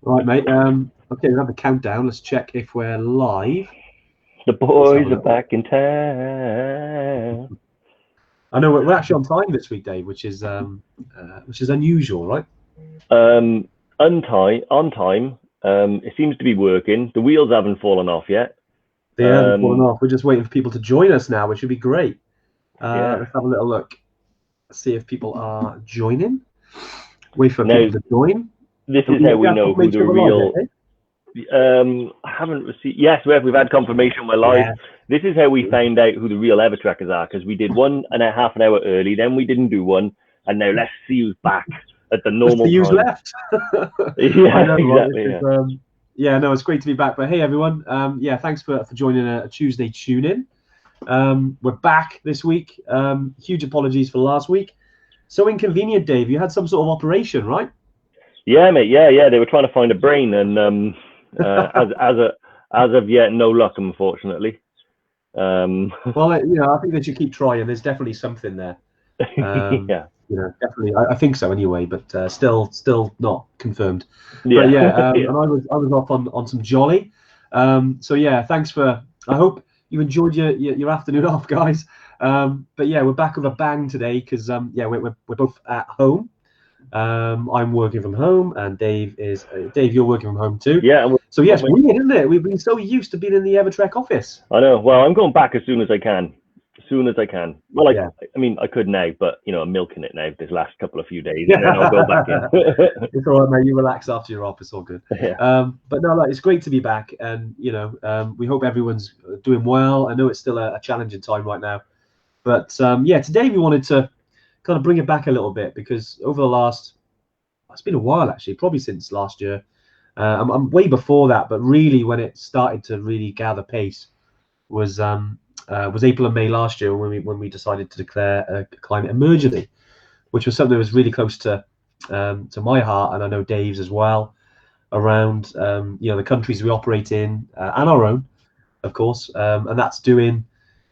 Right, mate. Okay, we have the countdown. Let's check if we're live. The boys are back in town. I know we're actually on time this week, Dave, which is unusual, right? On time. It seems to be working. The wheels haven't fallen off yet. They haven't fallen off. We're just waiting for people to join us now, which would be great. Yeah. Let's have a little look. See if people are joining. Wait for people to join. This is how we know who the real. I haven't received. Yes, we've had confirmation we're live. Yeah. This is how we found out who the real Evertrekkers are, because we did one and a half an hour early, then we didn't do one, and now let's see who's back at the normal time. Who's left? Yeah, know, exactly. Right? Yeah, no, it's great to be back. But hey, everyone, yeah, thanks for joining a Tuesday tune-in. We're back this week. Huge apologies for last week. So inconvenient, Dave. You had some sort of operation, right? Yeah, mate. Yeah. They were trying to find a brain, and as of yet, no luck, unfortunately. Well, I think they should keep trying. There's definitely something there. Yeah. Definitely. I think so anyway, but still not confirmed. Yeah. But yeah, and I was off on some jolly. So yeah, thanks for. I hope you enjoyed your afternoon off, guys. But yeah, we're back with a bang today because yeah, we're both at home. I'm working from home, and Dave, you're working from home too. Yeah. So yes, weird, isn't it? We've been so used to being in the Evertrek office. I know. Well, I'm going back as soon as I can. Well, yeah. I mean, I could now, but I'm milking it now this last few days, and then I'll go back in. It's all right, mate. You relax after you're off. It's all good. Yeah. But no, it's great to be back, and we hope everyone's doing well. I know it's still a challenging time right now, but yeah, today we wanted to kind of bring it back a little bit, because over the last, it's been a while actually, probably since last year. I'm way before that, but really when it started to really gather pace was April and May last year when we decided to declare a climate emergency, which was something that was really close to my heart, and I know Dave's as well, around the countries we operate in and our own, of course, and that's doing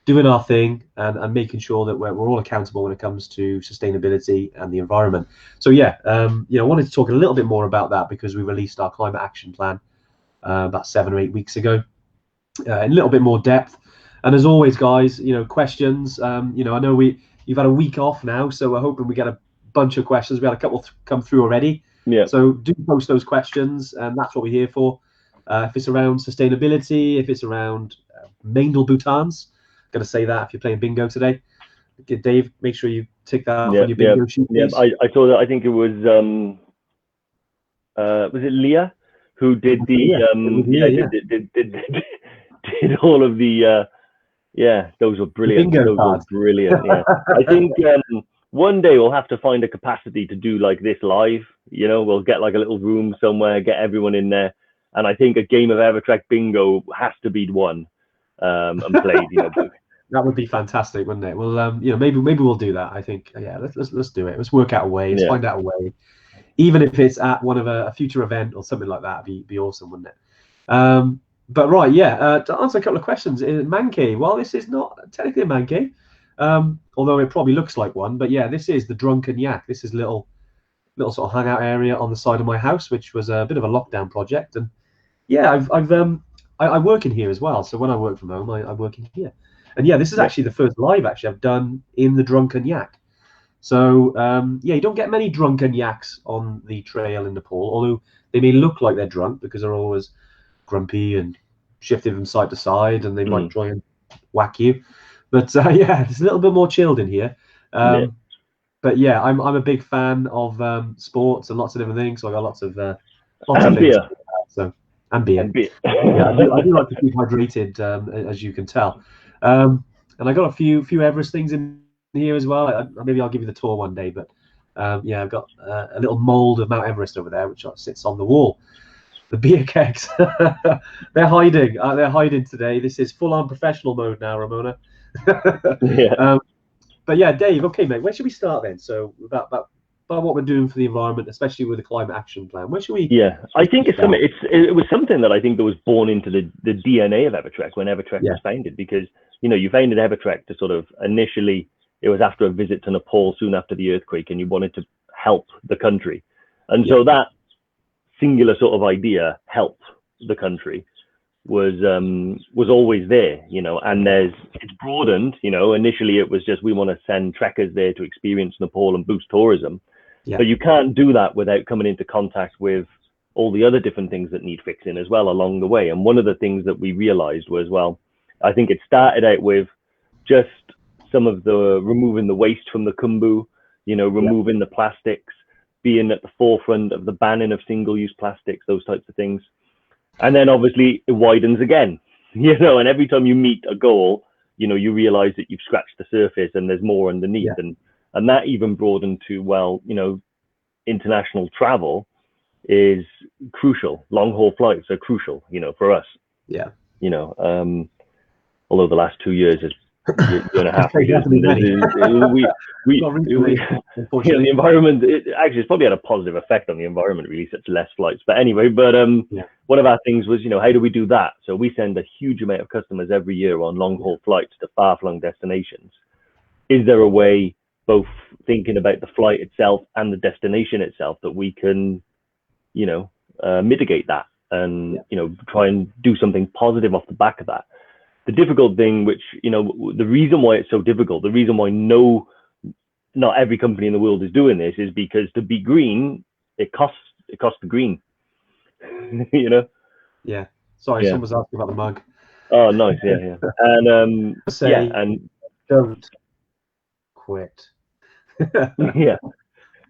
our thing and making sure that we're all accountable when it comes to sustainability and the environment. So yeah, I wanted to talk a little bit more about that because we released our climate action plan about 7 or 8 weeks ago, in a little bit more depth. And as always, guys, questions. I know you've had a week off now, so we're hoping we get a bunch of questions. We had a couple come through already. Yeah. So do post those questions, and that's what we're here for. If it's around sustainability, if it's around Maindel Bhutans. Going to say that if you're playing bingo today. Okay, Dave, make sure you tick that off on your bingo sheet. Yeah, I saw that. I think it was it Leah who did the did all of the those were brilliant. Those were brilliant. Yeah. I think one day we'll have to find a capacity to do like this live. We'll get like a little room somewhere, get everyone in there, and I think a game of Evertrek bingo has to be won and played. That would be fantastic, wouldn't it? Well, maybe we'll do that. I think, yeah, let's do it. Let's work out a way. Let's find out a way, even if it's at one of a future event or something like that. Be awesome, wouldn't it? But right, yeah. To answer a couple of questions, man cave. Well, this is not technically a man cave, although it probably looks like one. But yeah, this is the Drunken Yak. This is little sort of hangout area on the side of my house, which was a bit of a lockdown project. And yeah, I work in here as well. So when I work from home, I work in here. And yeah, this is actually the first live I've done in the Drunken Yak. So yeah, you don't get many drunken yaks on the trail in Nepal, although they may look like they're drunk because they're always grumpy and shifting from side to side, and they might try and whack you. But yeah, it's a little bit more chilled in here. But yeah, I'm a big fan of sports and lots of different things. So I got lots of beer. And beer. Yeah, I do like to keep hydrated, as you can tell. And I got a few Everest things in here as well. Maybe I'll give you the tour one day. But yeah, I've got a little mold of Mount Everest over there, which sits on the wall. The beer kegs, they're hiding. They're hiding today. This is full-on professional mode now, Ramona. Yeah. But yeah, Dave. Okay, mate. Where should we start then? So about what we're doing for the environment, especially with the climate action plan. Where should we? Yeah, I think it was something that I think that was born into the DNA of Evertrek when Evertrek was founded, because you founded Evertrek to sort of initially, it was after a visit to Nepal soon after the earthquake, and you wanted to help the country. And so that singular sort of idea, help the country, was always there, you know. And it's broadened, you know. Initially it was just we want to send trekkers there to experience Nepal and boost tourism, but you can't do that without coming into contact with all the other different things that need fixing as well along the way. And one of the things that we realized was, well, I think it started out with just some of the removing the waste from the Khumbu, you know, removing the plastics, being at the forefront of the banning of single-use plastics, those types of things. And then obviously it widens again, you know, and every time you meet a goal, you know, you realize that you've scratched the surface and there's more underneath. And that even broadened to, well, you know, international travel is crucial. Long haul flights are crucial, you know, for us. You know, although the last 2 years is 2.5 years, the environment, actually it's probably had a positive effect on the environment, really, such less flights. But anyway, one of our things was, you know, how do we do that? So we send a huge amount of customers every year on long haul flights to far-flung destinations. Is there a way, both thinking about the flight itself and the destination itself, that we can, you know, mitigate that and, you know, try and do something positive off the back of that? The difficult thing, which, you know, the reason why it's so difficult, the reason why not every company in the world is doing this, is because to be green, it costs the green, you know? Sorry, someone's asking about the mug. Oh, nice. And and don't quit.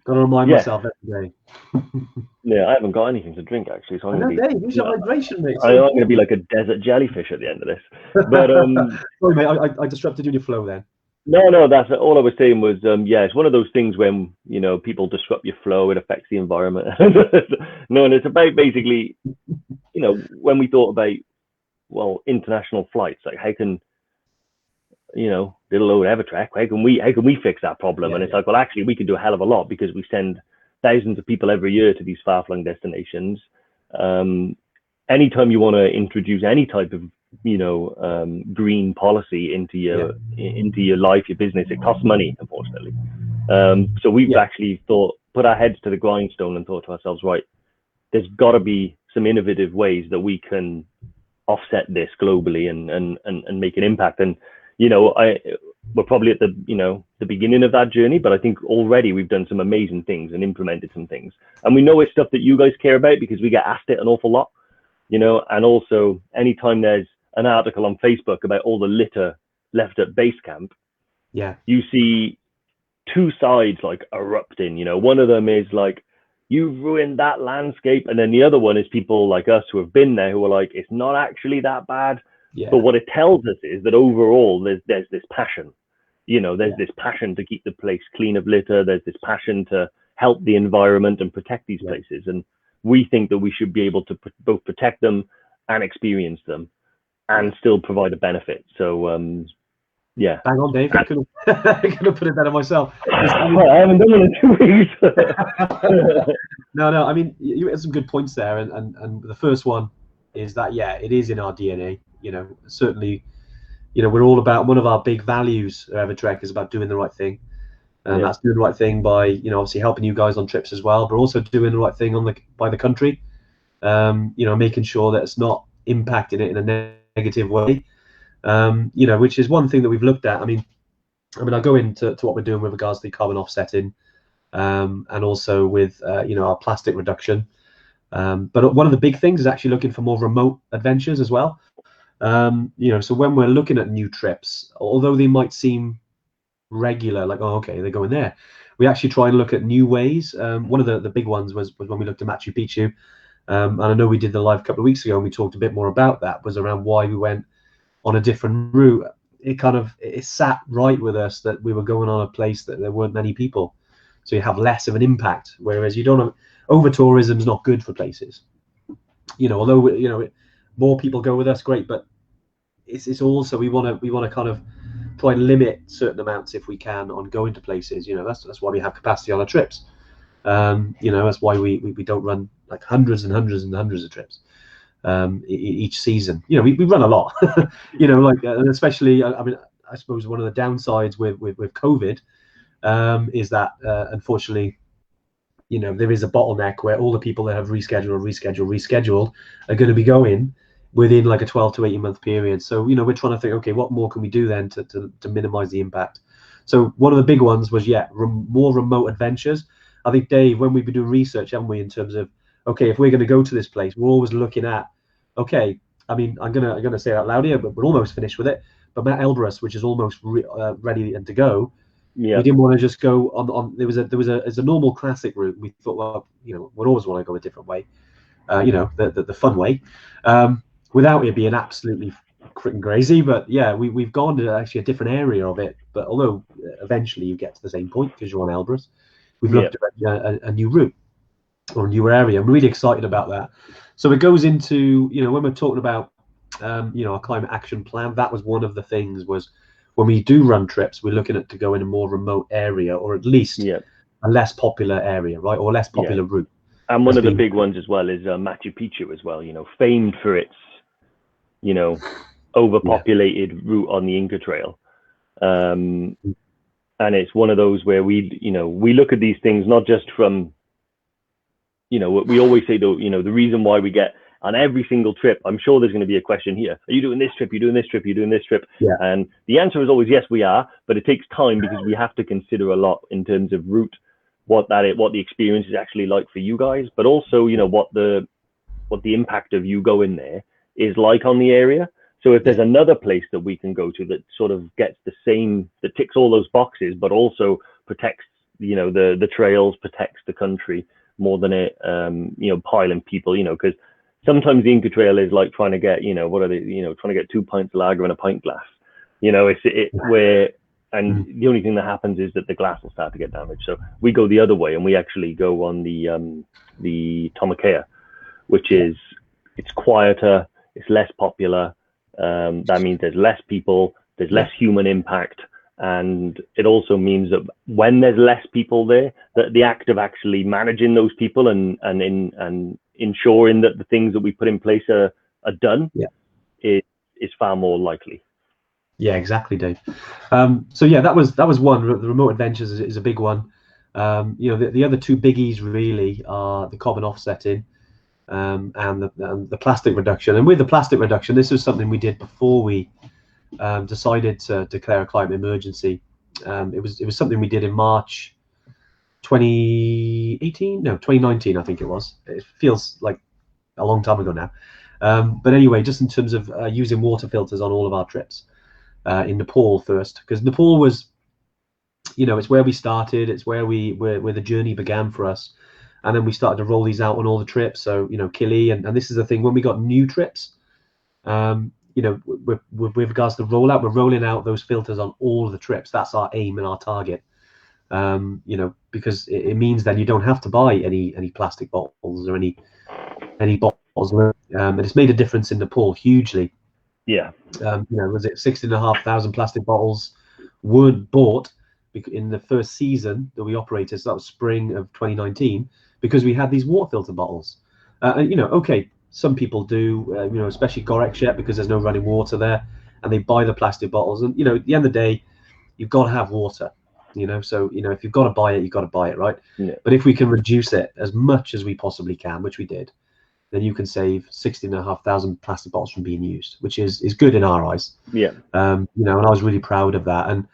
Gotta remind myself every day. I haven't got anything to drink, actually, so I'm going to be like a desert jellyfish at the end of this. But sorry, mate, I disrupted you in your flow then. No, that's all I was saying was, it's one of those things when, you know, people disrupt your flow, it affects the environment. No, and it's about basically, you know, when we thought about, well, international flights, like how can, you know, little old Evertrek, how can we fix that problem? And it's like, well, actually we can do a hell of a lot, because we send thousands of people every year to these far-flung destinations. Anytime you want to introduce any type of, you know, green policy into your life, your business, it costs money, unfortunately. So we've actually put our heads to the grindstone and thought to ourselves, right, there's got to be some innovative ways that we can offset this globally and make an impact. And, you know, we're probably at the beginning of that journey, but I think already we've done some amazing things and implemented some things. And we know it's stuff that you guys care about, because we get asked it an awful lot, you know. And also, anytime there's an article on Facebook about all the litter left at base camp, you see two sides like erupting, you know. One of them is like, you've ruined that landscape, and then the other one is people like us who have been there, who are like, it's not actually that bad. But what it tells us is that overall there's this passion, you know, there's this passion to keep the place clean of litter, there's this passion to help the environment and protect these places. And we think that we should be able to both protect them and experience them and still provide a benefit. So bang on, Dave. I could have put it better myself. I haven't done it in 2 weeks. No, I mean, you had some good points there, and the first one is that it is in our DNA. You know, certainly, you know, we're all about, one of our big values at Evertrek is about doing the right thing, and that's doing the right thing by, you know, obviously helping you guys on trips as well, but also doing the right thing by the country. You know, making sure that it's not impacting it in a negative way. You know, which is one thing that we've looked at. I mean, I'll go into what we're doing with regards to the carbon offsetting, and also with you know, our plastic reduction. But one of the big things is actually looking for more remote adventures as well. You know, so when we're looking at new trips, although they might seem regular, like, oh, okay, they're going there, we actually try and look at new ways. One of the big ones was when we looked at Machu Picchu, and I know we did the live a couple of weeks ago, and we talked a bit more about that, was around why we went on a different route. It sat right with us that we were going on a place that there weren't many people, so you have less of an impact. Whereas you don't have, over tourism is not good for places. You know, although, you know, more people go with us, great, but it's also, we want to kind of try and limit certain amounts if we can on going to places. You know, that's why we have capacity on our trips. You know, that's why we don't run like hundreds and hundreds and hundreds of trips each season. You know, we run a lot. You know, like especially, I mean, I suppose one of the downsides with COVID is that unfortunately, you know, there is a bottleneck where all the people that have rescheduled are going to be going within like a 12 to 18 month period. So, you know, we're trying to think, okay, what more can we do then to minimize the impact? So one of the big ones was, more remote adventures. I think, Dave, when we've been doing research, haven't we, in terms of, okay, if we're going to go to this place, we're always looking at, okay, I mean, I'm gonna say it out loud here, but we're almost finished with it. But Mount Elbrus, which is almost ready and to go, we didn't want to just go on. There was a normal classic route. We thought, well, you know, we'd always want to go a different way, you know, the fun way, without it being absolutely freaking crazy. But yeah, we've gone to actually a different area of it. But although eventually you get to the same point because you're on Elbrus, we've looked at a new route or a new area. I'm really excited about that. So it goes into, you know, when we're talking about, you know, our climate action plan, that was one of the things was when we do run trips, we're looking at to go in a more remote area, or at least a less popular area, right? Or less popular route. And one of the big ones as well is Machu Picchu as well, you know, famed for its, you know, overpopulated route on the Inca Trail. And it's one of those where we look at these things not just from, you know, we always say, though, you know, the reason why we get on every single trip, I'm sure there's going to be a question here. Are you doing this trip? Are you doing this trip? Are you doing this trip? Yeah. And the answer is always, yes, we are. But it takes time because we have to consider a lot in terms of route, what the experience is actually like for you guys, but also, you know, what the impact of you going there is like on the area. So if there's another place that we can go to that sort of gets the same, that ticks all those boxes, but also protects, you know, the trails, protects the country more than it, you know, piling people, you know, because sometimes the Inca Trail is like trying to get, you know, what are they, you know, trying to get 2 pints of lager in a pint glass, you know, and the only thing that happens is that the glass will start to get damaged. So we go the other way, and we actually go on the Tomakea, which is, it's quieter, it's less popular. That means there's less people, there's less human impact. And it also means that when there's less people there, that the act of actually managing those people and ensuring that the things that we put in place are done is far more likely. Yeah, exactly, Dave. So yeah, that was one. The remote adventures is a big one. You know, the other two biggies really are the carbon offsetting and the plastic reduction. And with the plastic reduction, this was something we did before we decided to declare a climate emergency. It was something we did in March 2019, I think it was. It feels like a long time ago now. But anyway, just in terms of using water filters on all of our trips in Nepal first, because Nepal was, you know, it's where we started, it's where the journey began for us. And then we started to roll these out on all the trips. So, you know, Kili, and this is the thing, when we got new trips, you know, with regards to rollout, we're rolling out those filters on all of the trips. That's our aim and our target. You know, because it means that you don't have to buy any plastic bottles or any bottles. And it's made a difference in Nepal hugely. Yeah. You know, was it 16,500 plastic bottles weren't bought in the first season that we operated? So that was spring of 2019, because we had these water filter bottles. And you know, okay, some people do, you know, especially Gorekshet, because there's no running water there, and they buy the plastic bottles. And you know, at the end of the day, you've got to have water. You know, so you know, if you've got to buy it, you've got to buy it, right? Yeah. But if we can reduce it as much as we possibly can, which we did, then you can save 16,500 plastic bottles from being used, which is good in our eyes. Yeah. You know, and I was really proud of that. And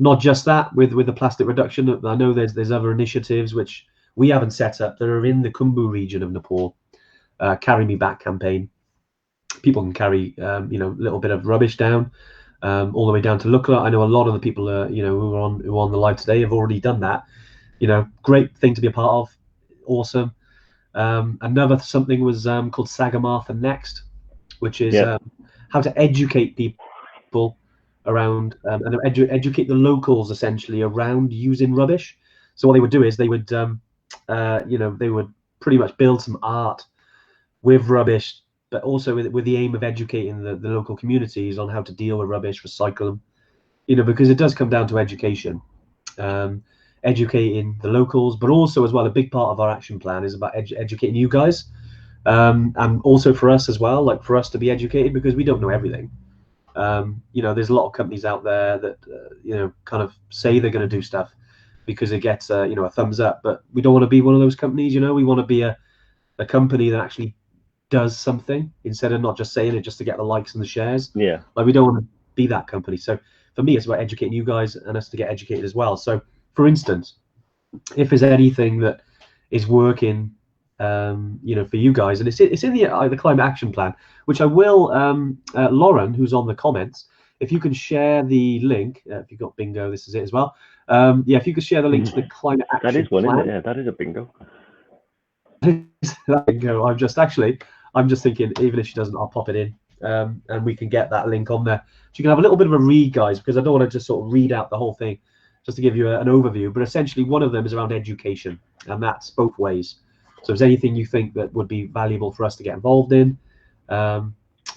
not just that, with the plastic reduction, I know there's other initiatives which we haven't set up that are in the Khumbu region of Nepal. Carry Me Back campaign. People can carry, you know, a little bit of rubbish down, all the way down to Lukla. I know a lot of the people, you know, who are on the live today have already done that. You know, great thing to be a part of. Awesome. Another something was called Sagamartha Next, which is how to educate people around and educate the locals essentially around using rubbish. So what they would do is they would, you know, they would pretty much build some art with rubbish, but also with the aim of educating the local communities on how to deal with rubbish, recycle them. You know, because it does come down to education. Educating the locals, but also as well, a big part of our action plan is about educating you guys, and also for us as well, like for us to be educated, because we don't know everything. You know, there's a lot of companies out there that you know, kind of say they're going to do stuff, because it gets a thumbs up. But we don't want to be one of those companies. We want to be a company that actually does something instead of not just saying it just to get the likes and the shares. Yeah. Like, we don't want to be that company. So for me, it's about educating you guys and us to get educated as well. So for instance, if there's anything that is working, for you guys, and it's in the climate action plan, which I will, Lauren, who's on the comments, if you can share the link, if you've got bingo, this is it as well. If you could share the link to the climate action plan. That is one, isn't it? Yeah, that is a bingo. Bingo. I'm just thinking, even if she doesn't, I'll pop it in, and we can get that link on there. So you can have a little bit of a read, guys, because I don't want to just sort of read out the whole thing, just to give you an overview. But essentially, one of them is around education, and that's both ways. So if there's anything you think that would be valuable for us to get involved in, and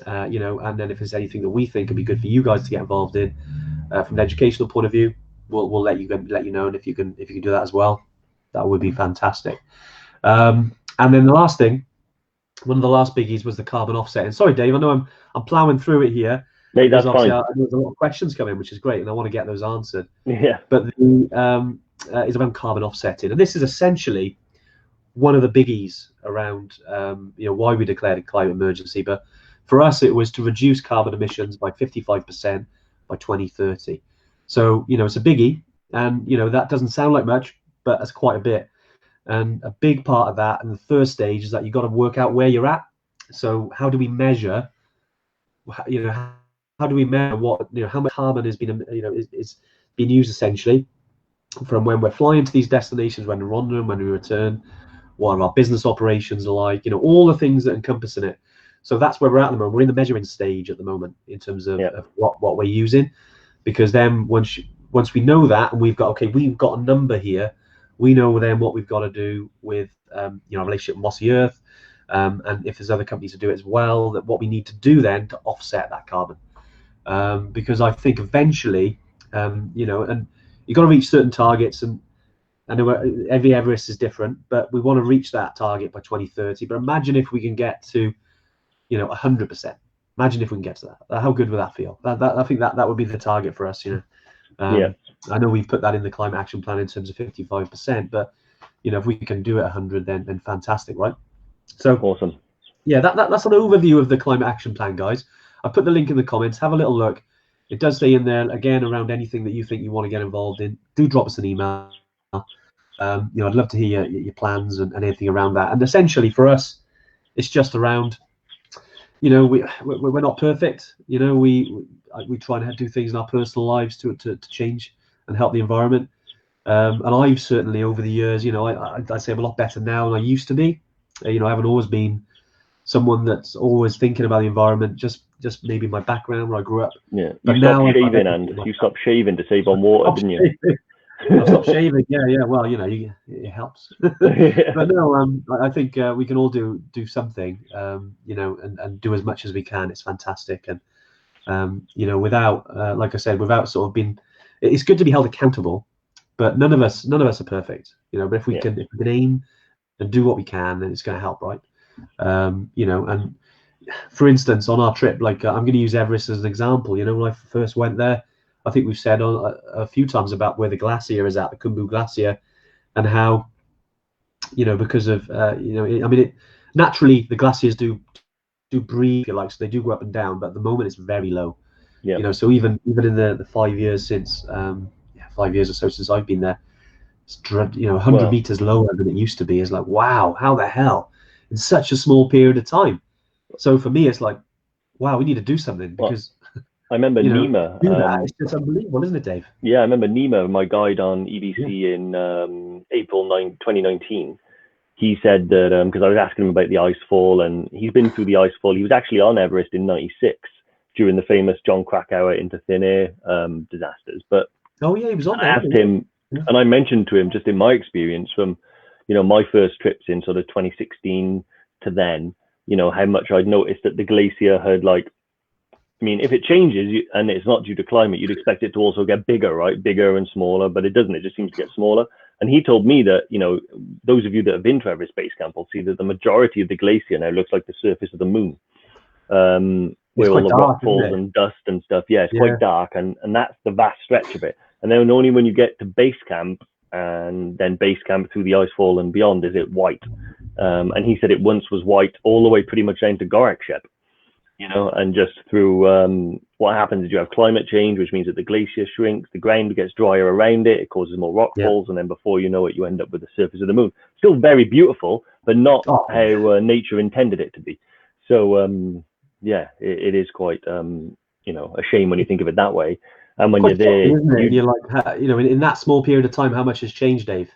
then if there's anything that we think would be good for you guys to get involved in, from an educational point of view, we'll let you know. And if you can do that as well, that would be fantastic. And then the last thing, one of the last biggies, was the carbon offset. And sorry, Dave, I know I'm plowing through it here. No, that's fine. There's a lot of questions coming, which is great, and I want to get those answered. Yeah. But the is around carbon offsetting, and this is essentially one of the biggies around why we declared a climate emergency. But for us, it was to reduce carbon emissions by 55% by 2030. So it's a biggie, and that doesn't sound like much, but that's quite a bit. And a big part of that, and the first stage, is that you've got to work out where you're at. So how do we measure? How do we measure what how much carbon has been is being used, essentially, from when we're flying to these destinations, when we're on them, when we return, what our business operations are like, all the things that encompass in it. So that's where we're at the moment. We're in the measuring stage at the moment in terms of what we're using, because then once we know that, and we've got a number here, we know then what we've got to do with our relationship with Mossy Earth, and if there's other companies to do it as well, that what we need to do then to offset that carbon, because I think eventually, and you've got to reach certain targets, and I know every Everest is different, but we want to reach that target by 2030. But imagine if we can get to 100%. Imagine if we can get to that. How good would that feel? I think that would be the target for us. I know we've put that in the climate action plan in terms of 55%, but if we can do it 100, then fantastic, right? So awesome. Yeah, that's an overview of the climate action plan, guys. I put the link in the comments. Have a little look. It does say in there again around anything that you think you want to get involved in. Do drop us an email. I'd love to hear your plans and anything around that. And essentially for us, it's just around, we're not perfect. We try and do things in our personal lives to change and help the environment. And I've certainly, over the years, I'd say I'm a lot better now than I used to be. I haven't always been someone that's always thinking about the environment, just maybe my background where I grew up. Yeah. You stopped shaving to save on water, didn't you? I stopped shaving. Yeah. Well, it helps. But no, I think we can all do something, and do as much as we can. It's fantastic. And without, like I said, without sort of being, it's good to be held accountable, but none of us are perfect. But if we can aim and do what we can, then it's going to help, right? And for instance, on our trip, like I'm going to use Everest as an example. When I first went there, I think we've said a few times about where the glacier is at, the Khumbu Glacier, and how, because of, naturally the glaciers do breathe, if you like, so they do go up and down, but at the moment it's very low. Yeah. So even in the 5 years since, 5 years or so since I've been there, it's 100 meters lower than it used to be. It's like, wow, how the hell in such a small period of time? So for me, it's like, wow, we need to do something, because I remember Nima. It's just unbelievable, isn't it, Dave? Yeah, I remember Nima, my guide on EBC in April 2019. He said that, because I was asking him about the ice fall, and he's been through the ice fall. He was actually on Everest in '96 during the famous John Krakauer into thin air disasters. But he was on there. I asked him, and I mentioned to him, just in my experience from, my first trips in sort of 2016 to then, how much I'd noticed that the glacier had, like, if it changes and it's not due to climate, you'd expect it to also get bigger, right? Bigger and smaller, but it doesn't. It just seems to get smaller. And he told me that, those of you that have been to Everest Base Camp will see that the majority of the glacier now looks like the surface of the moon, where all the rock falls and dust and stuff. Yeah, it's quite dark, and that's the vast stretch of it. And then only when you get to base camp and then base camp through the icefall and beyond, is it white? And he said it once was white all the way pretty much down to Gorakshep, you know, and just through what happens is you have climate change, which means that the glacier shrinks, the ground gets drier around it, it causes more rock falls, and then before you know it, you end up with the surface of the moon. Still very beautiful, but not how nature intended it to be. So yeah, it is quite you know, a shame when you think of it that way. And when you're there, you're like, you know, in that small period of time, how much has changed, Dave?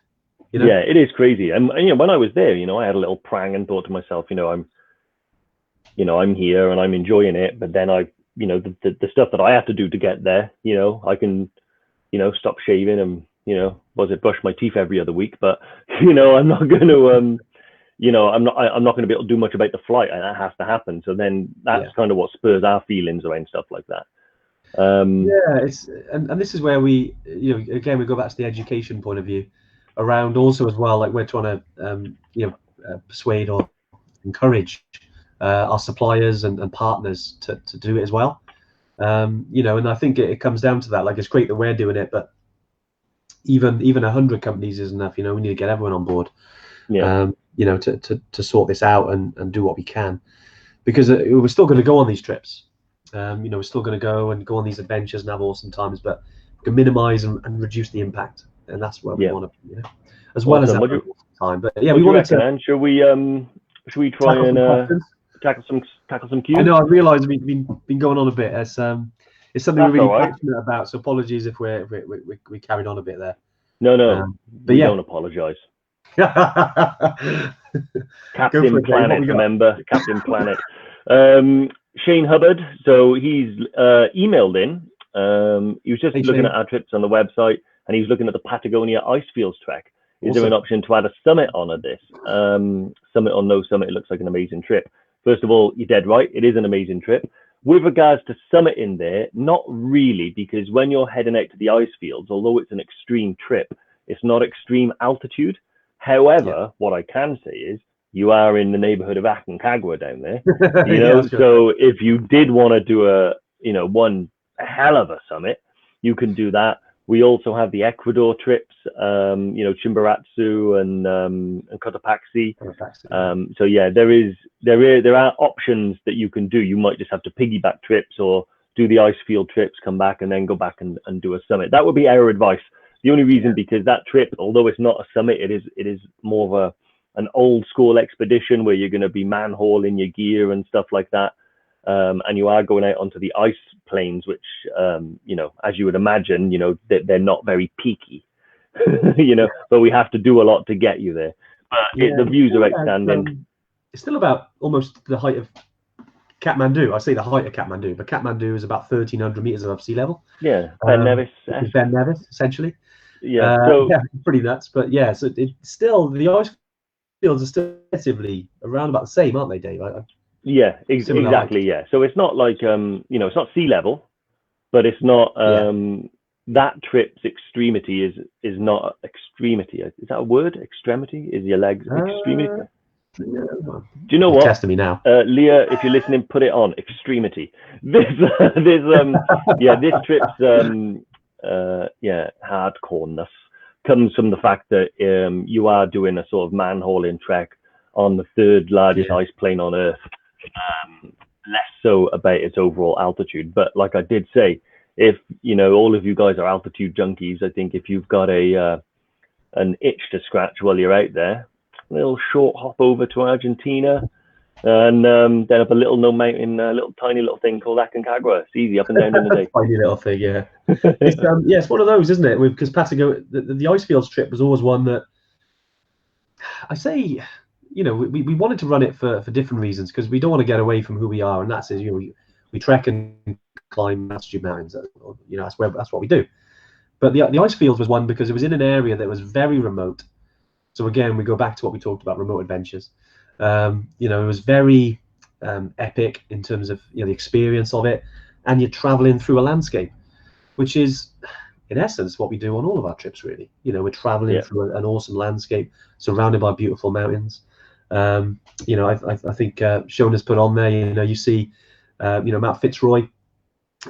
You know? Yeah, it is crazy. And you know, when I was there, you know, I had a little prang and thought to myself, you know, I'm here and I'm enjoying it, but then you know, the stuff that I have to do to get there, you know, I can, you know, stop shaving and, you know, brush my teeth every other week, but you know, I'm not going to, you know, I'm not going to be able to do much about the flight, and that has to happen. So then that's kind of what spurs our feelings around stuff like that. Yeah, it's and this is where we, you know, again, we go back to the education point of view around also as well, like we're trying to you know, persuade or encourage our suppliers and partners to do it as well. You know, and I think it comes down to that. Like, it's great that we're doing it, but even 100 companies is enough. You know, we need to get everyone on board. Yeah. You know, to sort this out and do what we can, because we're still going to go on these trips. You know, we're still going to go on these adventures and have awesome times, but we can minimize and reduce the impact, and that's where we want to, you know, as well as that time. But yeah, we wanted to. Should we try and tackle some cues? I know. I realise we've been going on a bit. It's something we're really passionate about. So apologies if we carried on a bit there. No, but we don't apologise. Captain Planet, remember? Captain Planet. Shane Hubbard. So he's emailed in. He was just looking at our trips on the website, and he was looking at the Patagonia Icefields trek. Is there an option to add a summit on this? Summit or no summit, it looks like an amazing trip. First of all, you're dead right. It is an amazing trip. With regards to summit in there, not really, because when you're heading out to the ice fields, although it's an extreme trip, it's not extreme altitude. However, what I can say is you are in the neighborhood of Aconcagua down there, you know, so if you did want to do one hell of a summit, you can do that. We also have the Ecuador trips, you know, Chimborazo and Cotopaxi. So yeah, there are options that you can do. You might just have to piggyback trips or do the ice field trips, come back and then go back and do a summit. That would be our advice. The only reason, because that trip, although it's not a summit, it is more of an old school expedition where you're going to be manhauling your gear and stuff like that. And you are going out onto the ice plains, which, you know, as you would imagine, you know, they're not very peaky, you know, but we have to do a lot to get you there. But the views are outstanding. It's still about almost the height of Kathmandu. I say the height of Kathmandu, but Kathmandu is about 1,300 meters above sea level. Yeah, Ben Nevis. Ben Nevis, essentially. Yeah, yeah, pretty nuts. But yeah, so it's still, the ice fields are still relatively around about the same, aren't they, Dave? Yeah, exactly. Yeah, so it's not like you know, it's not sea level, but it's not that trip's extremity is not extremity. Is that a word? Extremity is your legs. Extremity. Do you know what? You're testing me now, Leah. If you're listening, put it on extremity. This trip's hardcoreness comes from the fact that you are doing a sort of manhauling trek on the third largest ice plain on Earth. Less so about its overall altitude, but like I did say, if you know, all of you guys are altitude junkies, I think if you've got an itch to scratch while you're out there, a little short hop over to Argentina, and then up a little mountain, a tiny little thing called Aconcagua. It's easy up and down in the day. Tiny little thing, yeah. It's one of those, isn't it? Because Patagonia, the ice fields trip was always one that I say, you know, we wanted to run it for different reasons, because we don't want to get away from who we are, and that's, you know, we trek and climb altitude mountains. You know, that's what we do. But the ice fields was one because it was in an area that was very remote. So again, we go back to what we talked about, remote adventures. You know, it was very epic in terms of, you know, the experience of it, and you're traveling through a landscape, which is in essence what we do on all of our trips, really. You know, we're traveling through an awesome landscape surrounded by beautiful mountains. You know, I think Sean has put on there, you know, you see, you know, Mount Fitzroy,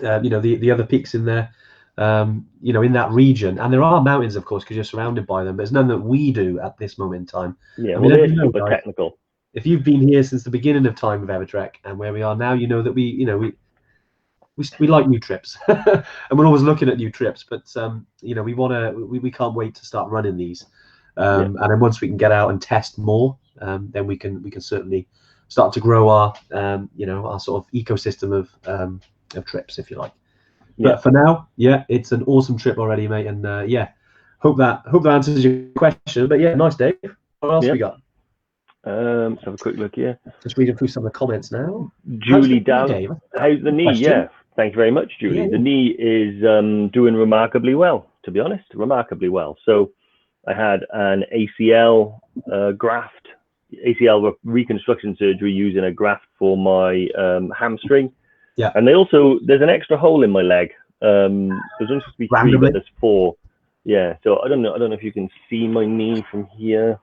you know, the other peaks in there. you know, in that region. And there are mountains, of course, because you're surrounded by them. There's none that we do at this moment in time. Yeah, well, they're super technical. If you've been here since the beginning of time with Evertrek and where we are now, you know that we like new trips, and we're always looking at new trips. But you know, we can't wait to start running these. And then once we can get out and test more, then we can certainly start to grow our you know, our sort of ecosystem of trips, if you like. But for now, yeah, it's an awesome trip already, mate. And yeah, hope that answers your question. But yeah, nice, Dave. What else we got? Let's have a quick look here. Just reading through some of the comments now. Julie Dow, how's the knee? Yeah, thank you very much, Julie. Yeah. The knee is doing remarkably well, to be honest, remarkably well. So I had an ACL graft, ACL reconstruction surgery using a graft for my hamstring. Yeah. And there's an extra hole in my leg. There's only supposed to be 3, but there's 4. Yeah. So I don't know if you can see my knee from here,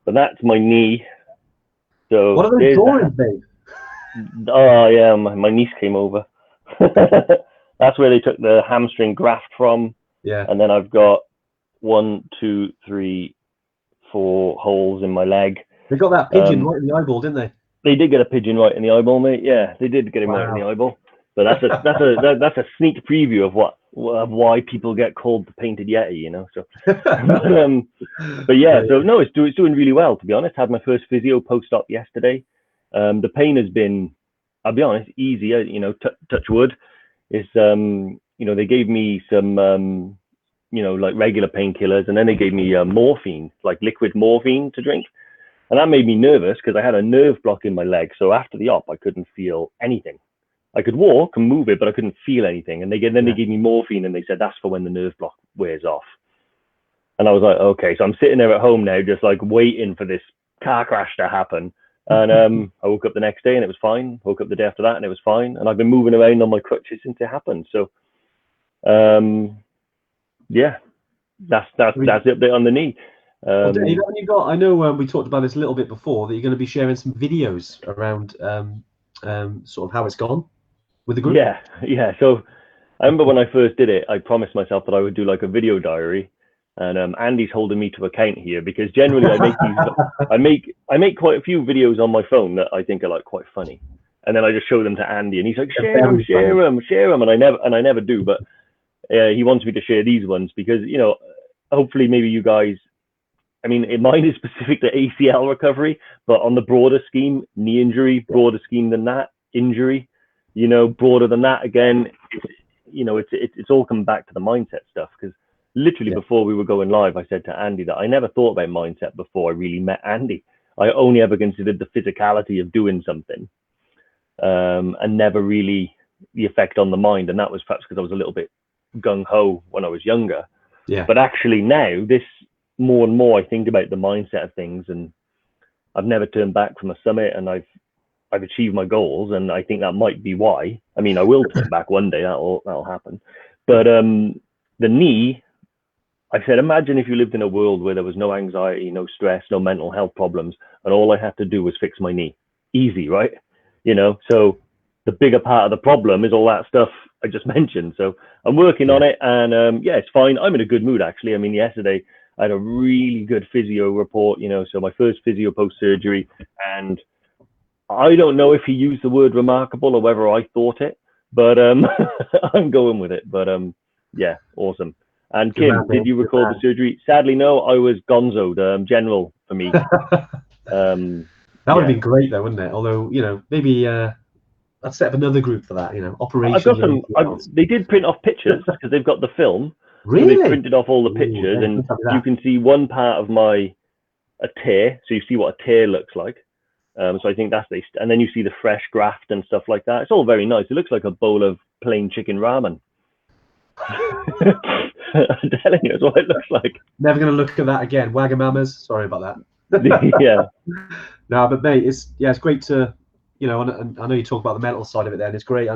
but that's my knee. So what are those drawings, Dave? Oh yeah, my niece came over. That's where they took the hamstring graft from. Yeah. And then I've got 1, 2, 3, 4 holes in my leg. They got that pigeon right in the eyeball, didn't they? They did get a pigeon right in the eyeball, mate. Yeah, they did get him right in the eyeball. But that's a sneak preview of why people get called the painted yeti, you know. So, but yeah, so no, it's doing really well, to be honest. Had my first physio post-op yesterday. The pain has been, I'll be honest, easy. You know, touch wood. It's you know, they gave me some you know, like regular painkillers, and then they gave me morphine, like liquid morphine to drink. And that made me nervous because I had a nerve block in my leg. So after the op, I couldn't feel anything. I could walk and move it, but I couldn't feel anything. And they gave me morphine, and they said that's for when the nerve block wears off. And I was like, okay. So I'm sitting there at home now, just like waiting for this car crash to happen. And I woke up the next day and it was fine. Woke up the day after that and it was fine. And I've been moving around on my crutches since it happened. So yeah, that's the update on the knee. Well, Dave, you got, I know we talked about this a little bit before, that you're going to be sharing some videos around sort of how it's gone with the group. Yeah. So I remember when I first did it, I promised myself that I would do like a video diary, and Andy's holding me to account here because generally I make quite a few videos on my phone that I think are like quite funny, and then I just show them to Andy, and he's like, share them, and I never do, but he wants me to share these ones because, you know, hopefully maybe you guys. I mean, mine is specific to ACL recovery, but on the broader scheme, knee injury, broader scheme than that, injury, you know, broader than that, again, you know, it's all come back to the mindset stuff. Because literally before we were going live, I said to Andy that I never thought about mindset before I really met Andy. I only ever considered the physicality of doing something, and never really the effect on the mind. And that was perhaps because I was a little bit gung-ho when I was younger. Yeah. But actually now, this more and more I think about the mindset of things, and I've never turned back from a summit, and I've achieved my goals, and I think that might be why. I mean, I will turn back one day, that'll happen. But the knee, I said, imagine if you lived in a world where there was no anxiety, no stress, no mental health problems, and all I had to do was fix my knee. Easy, right? You know, so the bigger part of the problem is all that stuff I just mentioned. So I'm working on it, and yeah, it's fine. I'm in a good mood, actually. I mean, yesterday I had a really good physio report, you know, so my first physio post-surgery, and I don't know if he used the word remarkable or whether I thought it, but I'm going with it. But yeah, awesome. And Kim, did you record the surgery? Sadly, no, I was gonzoed, general for me. That would have been great though, wouldn't it? Although, you know, maybe I'd set up another group for that, you know, operation. I've got some, they did print off pictures because they've got the film. Really? So they printed off all the pictures, and you can see one part of a tear. So you see what a tear looks like. So I think that's and then you see the fresh graft and stuff like that. It's all very nice. It looks like a bowl of plain chicken ramen. I'm telling you, it's what it looks like. Never going to look at that again. Wagamamas. Sorry about that. Yeah. No, but mate, it's great to, you know, and I know you talk about the mental side of it. Then it's great. I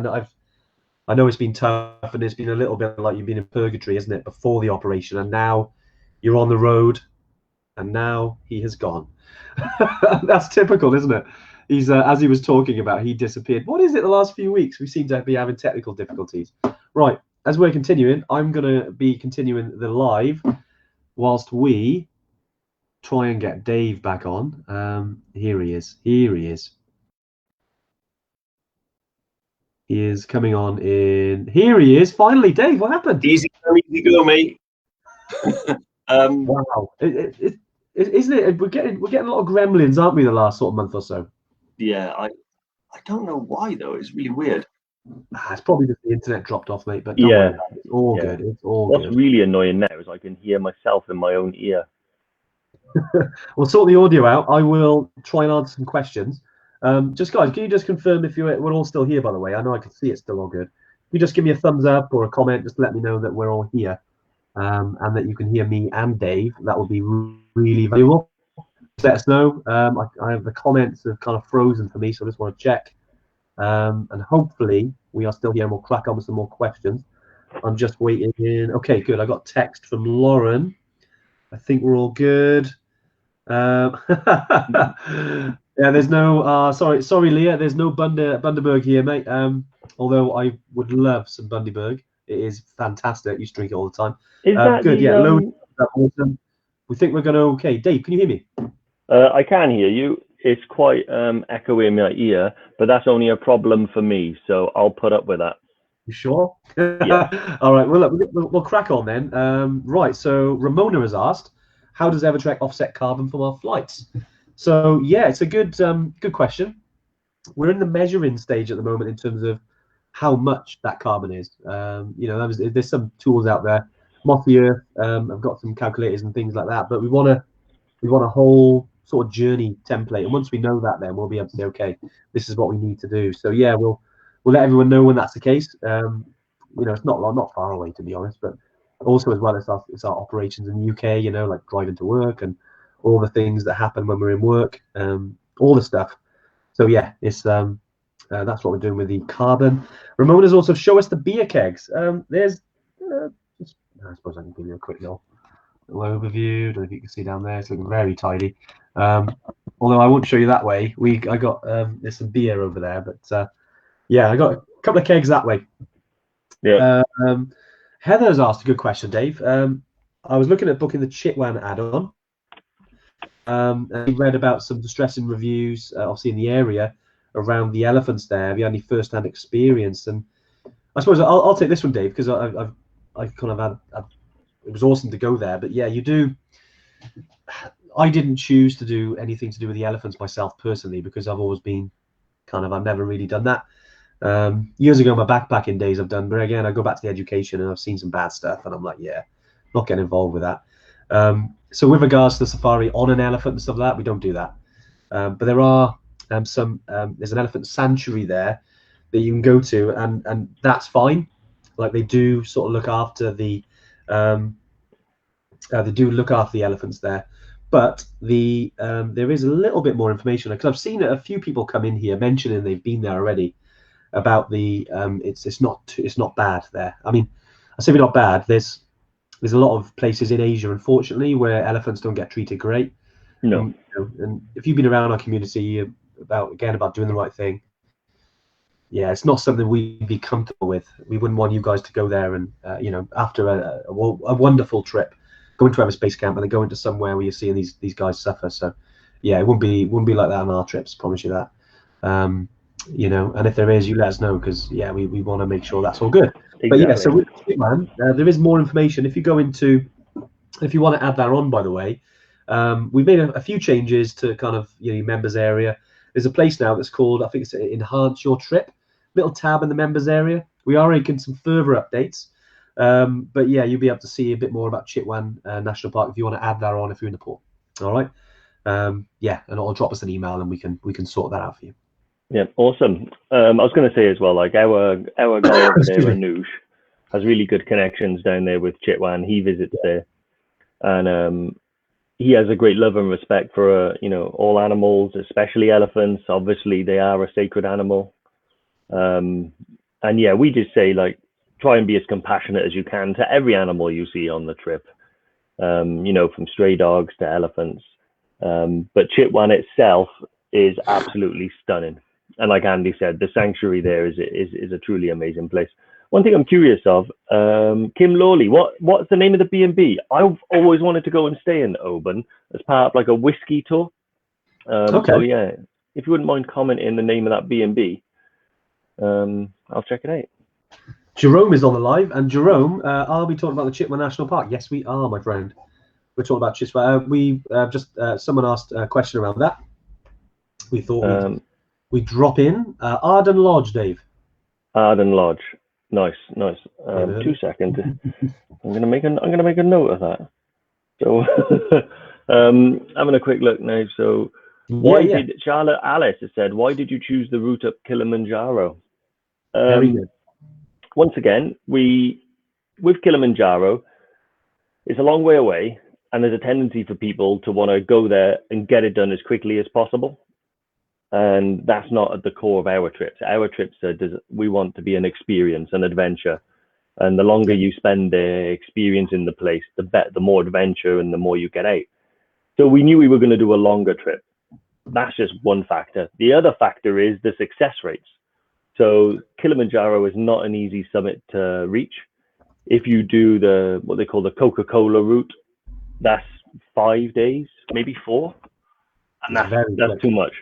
know it's been tough, and it's been a little bit like you've been in purgatory, isn't it, before the operation, and now you're on the road, and now he has gone. That's typical, isn't it? He's as he was talking about, he disappeared. What is it? The last few weeks we seem to be having technical difficulties. Right. as we're continuing, I'm going to be continuing the live whilst we try and get Dave back on. Here he is. Here he is. He is coming on in. Here he is. Finally, Dave, what happened? Easy go, mate. Wow. Isn't it? We're getting a lot of gremlins, aren't we, the last sort of month or so? Yeah, I don't know why, though. It's really weird. It's probably just the internet dropped off, mate, but don't worry. It's all good. It's all What's good. really annoying now is I can hear myself in my own ear. We'll sort the audio out. I will try and answer some questions. Just guys, can you just confirm if we're all still here, by the way? I know I can see it's still all good. Can you just give me a thumbs up or a comment just to let me know that we're all here, and that you can hear me and Dave? That would be really valuable. Just let us know. I have the comments have kind of frozen for me, so I just want to check. And hopefully we are still here and we'll crack on with some more questions. I'm just waiting in. Okay, good. I got text from Lauren. I think we're all good. Yeah, there's no sorry Leah, there's no Bundaberg here, mate. Although I would love some Bundaberg. It is fantastic. You drink it all the time. Is that good? The, yeah, load. Awesome. We think we're gonna okay. Dave, can you hear me? I can hear you. It's quite echoey in my ear, but that's only a problem for me, so I'll put up with that. You sure? Yeah. All right. Well, look, we'll crack on then. Right. So Ramona has asked, how does Evertrek offset carbon from our flights? So yeah, it's a good question. We're in the measuring stage at the moment in terms of how much that carbon is. There's some tools out there. Moth the Earth, I've got some calculators and things like that, but we want a whole sort of journey template, and once we know that, then we'll be able to say, okay, this is what we need to do. So yeah, we'll let everyone know when that's the case. It's not far away, to be honest, but also as well as it's our operations in the UK, like driving to work and all the things that happen when we're in work, all the stuff. So yeah, it's that's what we're doing with the carbon. Ramona's also show us the beer kegs. There's I suppose I can give you a quick little overview. I don't know if you can see down there. It's looking very tidy. Although I won't show you that way. I got there's some beer over there, but yeah, I got a couple of kegs that way. Yeah. Heather's asked a good question, Dave. I was looking at booking the Chitwan add-on. And we read about some distressing reviews, obviously in the area around the elephants there. Have you had any first-hand experience? And I suppose I'll take this one, Dave, because I've kind of had it was awesome to go there. But yeah, you do. I didn't choose to do anything to do with the elephants myself personally, because I've always been I've never really done that. Years ago, my backpacking days I've done, but again, I go back to the education and I've seen some bad stuff, and I'm like, yeah, not getting involved with that. So with regards to the safari on an elephant and stuff like that, we don't do that. But there are there's an elephant sanctuary there that you can go to, and that's fine. Like they do sort of look after the elephants there. But there is a little bit more information, because I've seen a few people come in here mentioning they've been there already about the it's not bad there. I mean, I say we're not bad. There's a lot of places in Asia, unfortunately, where elephants don't get treated great. No. And if you've been around our community about doing the right thing, yeah, it's not something we'd be comfortable with. We wouldn't want you guys to go there and after a wonderful trip, go into Everspace Camp and then go into somewhere where you're seeing these guys suffer. So yeah, it wouldn't be like that on our trips, promise you that. And if there is, you let us know, because yeah, we want to make sure that's all good. Exactly. But yeah, so with Chitwan, there is more information if you want to add that on, by the way. We've made a few changes to kind of your members area. There's a place now that's called, I think it's Enhance Your Trip, little tab in the members area. We are making some further updates, but yeah, you'll be able to see a bit more about Chitwan National Park if you want to add that on if you're in the port. All right, yeah, and it'll drop us an email and we can sort that out for you. Yeah, awesome. I was going to say as well, like our guy over there, Anush, has really good connections down there with Chitwan. He visits there, and he has a great love and respect for all animals, especially elephants. Obviously, they are a sacred animal. And yeah, we just say, like, try and be as compassionate as you can to every animal you see on the trip. From stray dogs to elephants. But Chitwan itself is absolutely stunning. And like Andy said, the sanctuary there is a truly amazing place. one thing I'm curious of, Kim Lawley, what's the name of the B&B? I've always wanted to go and stay in Oban as part of like a whiskey tour. Okay. So yeah, if you wouldn't mind commenting the name of that B&B, I'll check it out. Jerome is on the live, and Jerome, are we talking about the Chipman National Park? Yes, we are, my friend. We're talking about Chipman. We someone asked a question around that. We thought we'd drop in Arden Lodge, Dave. Arden Lodge, nice. 2 seconds. I'm gonna make a note of that. So, having a quick look now. So, did Charlotte Alice has said, why did you choose the route up Kilimanjaro? Very good. Once again, with Kilimanjaro, it's a long way away, and there's a tendency for people to want to go there and get it done as quickly as possible. And that's not at the core of our trips. Our trips we want to be an experience, an adventure. And the longer you spend there experiencing the place, the more adventure and the more you get out. So we knew we were going to do a longer trip. That's just one factor. The other factor is the success rates. So Kilimanjaro is not an easy summit to reach. If you do what they call the Coca-Cola route, that's 5 days, maybe 4. And that's too much.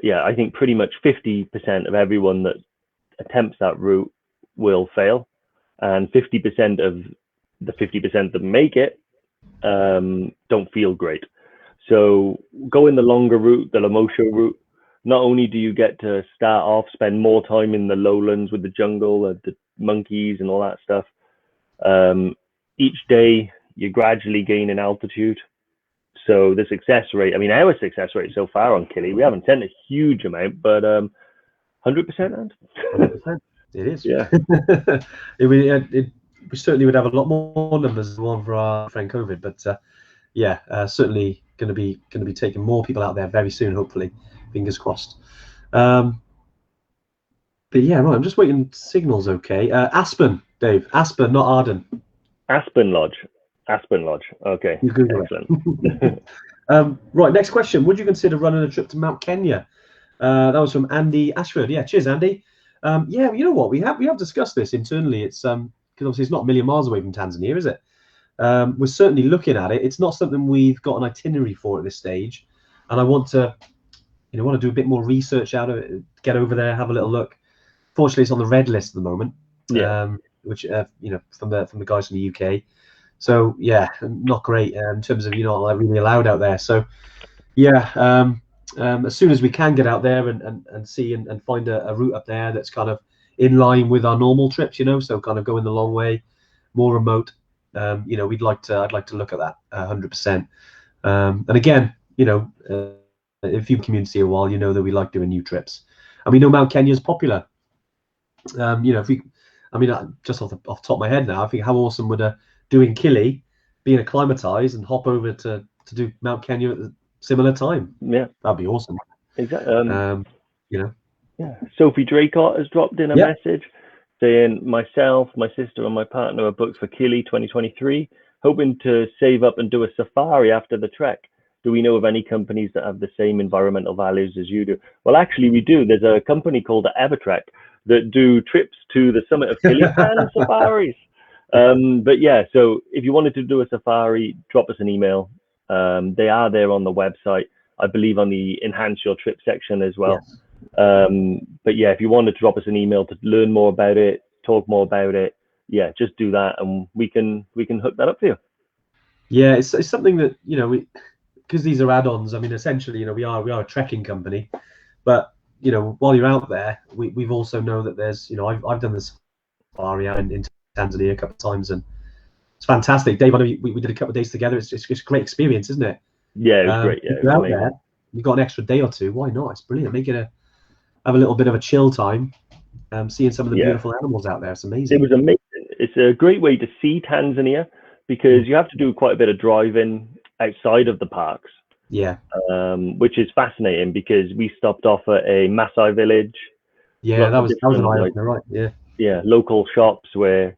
Yeah, I think pretty much 50% of everyone that attempts that route will fail. And 50% of the 50% that make it don't feel great. So going the longer route, the Lemosho route, not only do you get to start off, spend more time in the lowlands with the jungle, the monkeys and all that stuff. Each day you gradually gain in altitude. So the success rate, I mean, our success rate so far on Kili, we haven't sent a huge amount, but 100%. 100%. It is. Yeah. We certainly would have a lot more numbers than one for our friend COVID, but certainly going to be taking more people out there very soon, hopefully. Fingers crossed. But yeah, right. I'm just waiting. Signal's okay. Aspen, Dave. Aspen, not Arden. Aspen Lodge. Okay. Excellent. Right. Next question. Would you consider running a trip to Mount Kenya? That was from Andy Ashford. Yeah. Cheers, Andy. Yeah. You know what? We have discussed this internally. It's because obviously it's not a million miles away from Tanzania, is it? We're certainly looking at it. It's not something we've got an itinerary for at this stage, and I want to do a bit more research out of it, get over there, have a little look. Fortunately, it's on the red list at the moment. Yeah. Which from the guys from the UK. So yeah, not great in terms of not really allowed out there. So yeah, as soon as we can get out there and see and find a route up there that's kind of in line with our normal trips, so kind of going the long way, more remote. I'd like to look at that 100%. And again, if you've been community a while, you know that we like doing new trips, and we know Mount Kenya is popular. Just off the top of my head now, I think how awesome would doing Kili, being acclimatized and hop over to do Mount Kenya at a similar time. Yeah, that'd be awesome. Exactly. Yeah. Sophie Draycott has dropped in a message saying, myself, my sister, and my partner are booked for Kili 2023, hoping to save up and do a safari after the trek. Do we know of any companies that have the same environmental values as you do? Well, actually, we do. There's a company called Evertrek that do trips to the summit of Kili and safaris. But yeah, so if you wanted to do a safari, drop us an email. They are there on the website, I believe on the enhance your trip section as well. Yes. But yeah, if you wanted to drop us an email to learn more about it, talk more about it, yeah, just do that and we can hook that up for you. Yeah, it's something that, because these are add-ons. I mean, essentially, we are a trekking company, but while you're out there, we've also know that there's, I've done this safari out in Tanzania a couple of times, and it's fantastic. Dave, I know we did a couple of days together. It's a great experience, isn't it? Yeah, it was great. Yeah, you're out there, you've got an extra day or two. Why not? It's brilliant. Have a little bit of a chill time, seeing some of the beautiful animals out there. It's amazing. It was amazing. It's a great way to see Tanzania because you have to do quite a bit of driving outside of the parks. Yeah. Which is fascinating because we stopped off at a Maasai village. Yeah, that was an eye-opener, right? Yeah. Yeah, local shops where